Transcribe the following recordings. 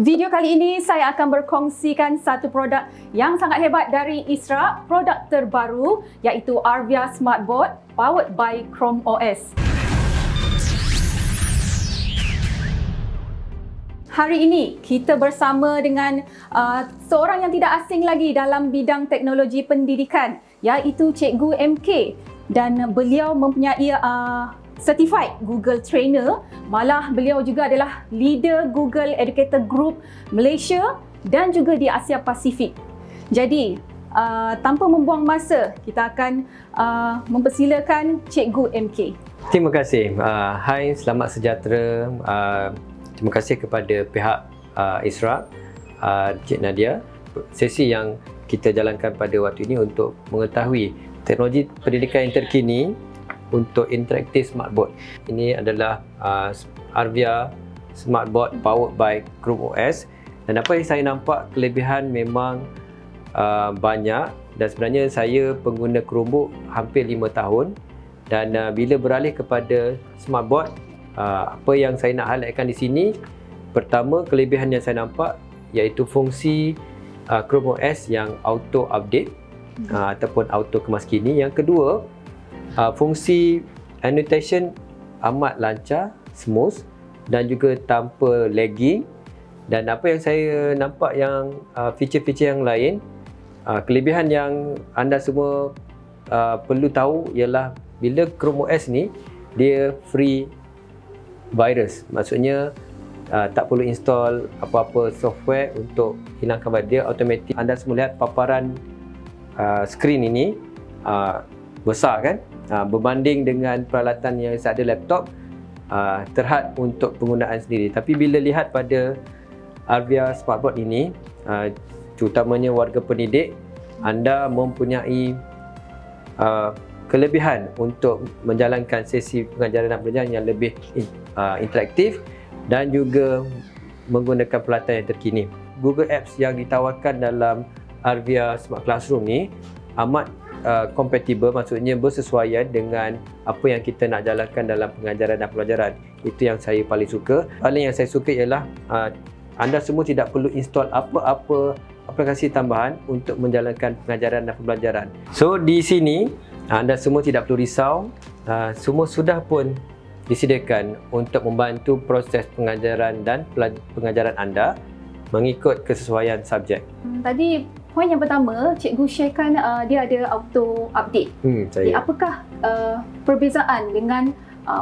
Video kali ini saya akan berkongsikan satu produk yang sangat hebat dari Isra, produk terbaru iaitu Arvia Smartboard powered by Chrome OS. Hari ini kita bersama dengan seorang yang tidak asing lagi dalam bidang teknologi pendidikan iaitu Cikgu MK, dan beliau mempunyai certified Google Trainer, malah beliau juga adalah leader Google Educator Group Malaysia dan juga di Asia Pasifik. Jadi tanpa membuang masa, kita akan mempersilakan Cikgu MK. Terima kasih. Hai, selamat sejahtera. Terima kasih kepada pihak Isra, Cik Nadia. Sesi yang kita jalankan pada waktu ini untuk mengetahui teknologi pendidikan yang terkini untuk interactive smartboard. Ini adalah Arvia Smartboard powered by Chrome OS, dan apa yang saya nampak kelebihan memang banyak, dan sebenarnya saya pengguna Chromebook hampir 5 tahun, dan bila beralih kepada smartboard, apa yang saya nak highlightkan di sini, pertama kelebihan yang saya nampak iaitu fungsi Chrome OS yang auto update ataupun auto kemaskini. Yang kedua, fungsi annotation amat lancar, smooth dan juga tanpa lagging. Dan apa yang saya nampak yang feature-feature yang lain, kelebihan yang anda semua perlu tahu ialah bila Chrome OS ni dia free virus, maksudnya tak perlu install apa-apa software untuk hilangkan virus. Dia automatik. Anda semua lihat paparan skrin ini besar kan, berbanding dengan peralatan yang ada laptop, terhad untuk penggunaan sendiri. Tapi bila lihat pada Arvia Smartboard ini, terutamanya warga pendidik, anda mempunyai kelebihan untuk menjalankan sesi pengajaran dan pelajaran yang lebih interaktif dan juga menggunakan peralatan yang terkini. Google Apps yang ditawarkan dalam Arvia Smart Classroom ni amat compatible, maksudnya bersesuaian dengan apa yang kita nak jalankan dalam pengajaran dan pelajaran. Itu yang saya paling suka. Paling yang saya suka ialah anda semua tidak perlu install apa-apa aplikasi tambahan untuk menjalankan pengajaran dan pembelajaran. So di sini anda semua tidak perlu risau, semua sudah pun disediakan untuk membantu proses pengajaran dan pengajaran anda mengikut kesesuaian subjek. Tadi poin yang pertama, cikgu sharekan dia ada auto update. Jadi, apakah perbezaan dengan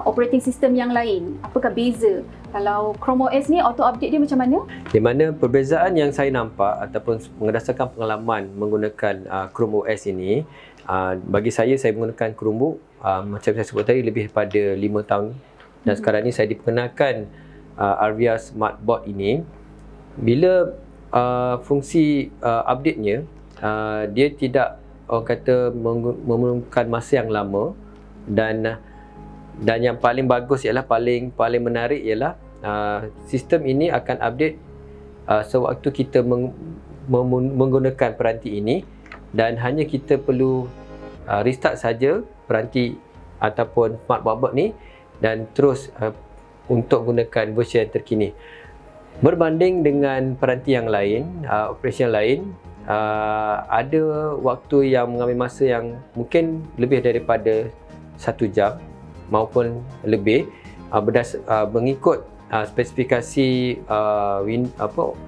operating system yang lain? Apakah beza? Kalau Chrome OS ni auto update dia macam mana? Di mana perbezaan yang saya nampak ataupun berdasarkan pengalaman menggunakan Chrome OS ini, bagi saya menggunakan Chromebook macam saya sebut tadi lebih pada 5 tahun, dan sekarang ni saya diperkenalkan Arvia Smartboard ini. Bila fungsi update-nya, dia tidak, orang kata, memerlukan masa yang lama, dan yang paling bagus ialah paling menarik ialah sistem ini akan update sewaktu kita menggunakan peranti ini, dan hanya kita perlu restart saja peranti ataupun smartboard ni, dan terus untuk gunakan versi yang terkini. Berbanding dengan peranti yang lain, operasi yang lain, ada waktu yang mengambil masa yang mungkin lebih daripada 1 jam maupun lebih, mengikut spesifikasi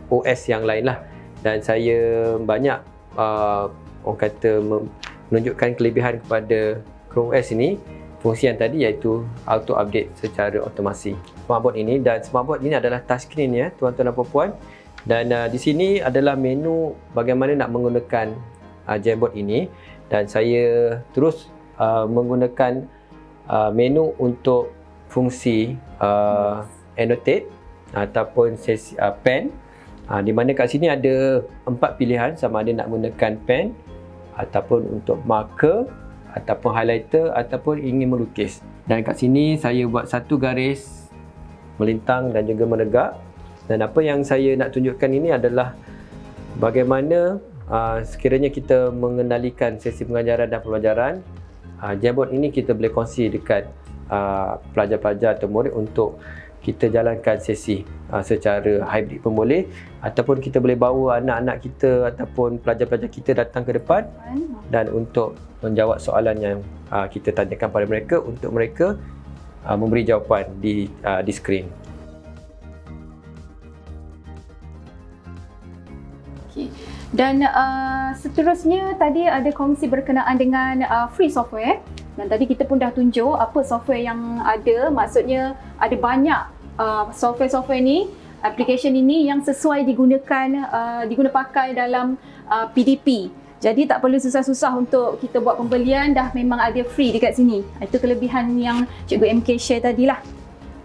OS yang lain lah. Dan saya banyak orang kata menunjukkan kelebihan kepada Chrome OS ini, fungsi yang tadi iaitu auto update secara otomasi smartboard ini. Dan smartboard ini adalah touchscreen ya tuan-tuan dan puan-puan, dan di sini adalah menu bagaimana nak menggunakan Jamboard ini, dan saya terus menggunakan menu untuk fungsi annotate ataupun sesi pen, di mana kat sini ada 4 pilihan, sama ada nak gunakan pen ataupun untuk marker ataupun highlighter ataupun ingin melukis. Dan kat sini saya buat satu garis melintang dan juga menegak. Dan apa yang saya nak tunjukkan ini adalah bagaimana sekiranya kita mengendalikan sesi pengajaran dan pembelajaran, Jamboard ini kita boleh kongsi dekat pelajar-pelajar atau murid untuk kita jalankan sesi secara hybrid pun boleh, ataupun kita boleh bawa anak-anak kita ataupun pelajar-pelajar kita datang ke depan dan untuk menjawab soalan yang kita tanyakan pada mereka, untuk mereka memberi jawapan di skrin. Okay. Dan seterusnya tadi ada kongsi berkenaan dengan free software, dan tadi kita pun dah tunjuk apa software yang ada. Maksudnya ada banyak software-software ni, application ini yang sesuai diguna pakai dalam PDP. Jadi tak perlu susah-susah untuk kita buat pembelian, dah memang ada free dekat sini. Itu kelebihan yang Cikgu MK share tadilah.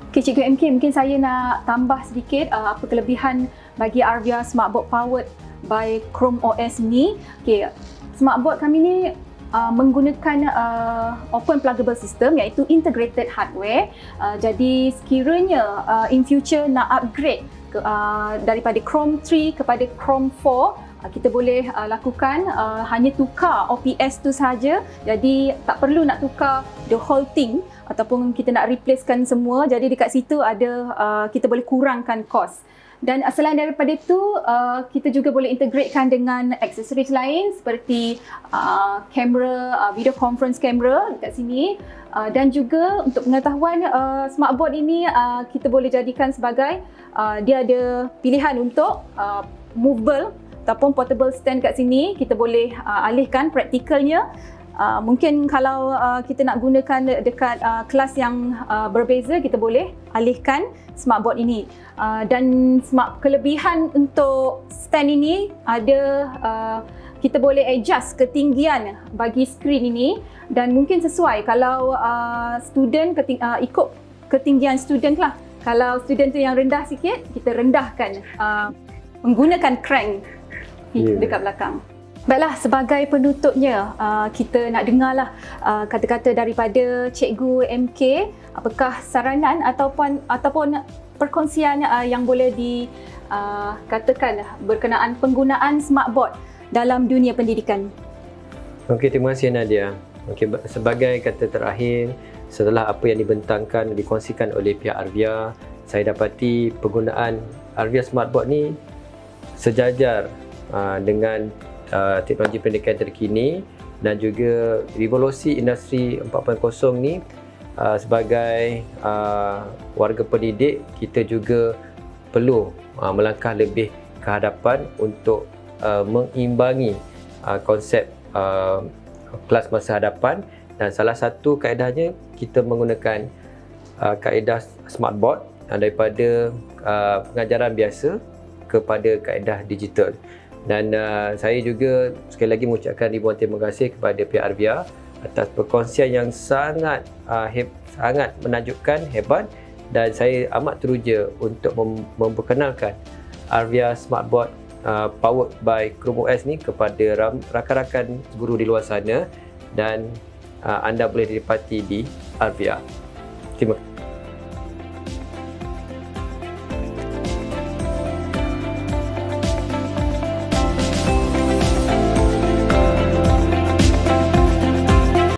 Okay, Cikgu MK, mungkin saya nak tambah sedikit apa kelebihan bagi Arvia Smartboard powered by Chrome OS ni. Okay, Smartboard kami ni menggunakan open pluggable system, iaitu integrated hardware. Jadi sekiranya in future nak upgrade daripada Chrome 3 kepada Chrome 4, kita boleh lakukan, hanya tukar OPS tu saja. Jadi tak perlu nak tukar the whole thing ataupun kita nak replacekan semua. Jadi dekat situ ada kita boleh kurangkan kos. Dan selain daripada itu, kita juga boleh integratekan dengan aksesoris lain seperti kamera, video conference camera dekat sini. Dan juga untuk pengetahuan, Smartboard ini kita boleh jadikan sebagai, dia ada pilihan untuk movable ataupun portable stand kat sini. Kita boleh alihkan praktikalnya. Mungkin kalau kita nak gunakan dekat kelas yang berbeza, kita boleh alihkan Smartboard ini. Dan kelebihan untuk stand ini ada, kita boleh adjust ketinggian bagi skrin ini, dan mungkin sesuai kalau student ikut ketinggian student lah. Kalau student tu yang rendah sikit, kita rendahkan menggunakan crank dekat belakang. Baiklah, sebagai penutupnya, kita nak dengarlah kata-kata daripada Cikgu MK. Apakah saranan ataupun perkongsian yang boleh dikatakan berkenaan penggunaan Smartboard dalam dunia pendidikan? Okey, terima kasih Nadia. Okey, sebagai kata terakhir, setelah apa yang dibentangkan, dikongsikan oleh pihak Arvia, saya dapati penggunaan Arvia Smartboard ni sejajar dengan teknologi pendidikan terkini dan juga revolusi industri 4.0 ni. Sebagai warga pendidik, kita juga perlu melangkah lebih ke hadapan untuk mengimbangi konsep kelas masa hadapan, dan salah satu kaedahnya kita menggunakan kaedah Smartboard daripada pengajaran biasa kepada kaedah digital. Dan saya juga sekali lagi mengucapkan ribuan terima kasih kepada pihak Arvia atas perkongsian yang sangat menakjubkan, hebat, dan saya amat teruja untuk memperkenalkan Arvia Smartboard powered by Chrome OS ni kepada rakan-rakan guru di luar sana, dan anda boleh didapati di Arvia. Terima kasih.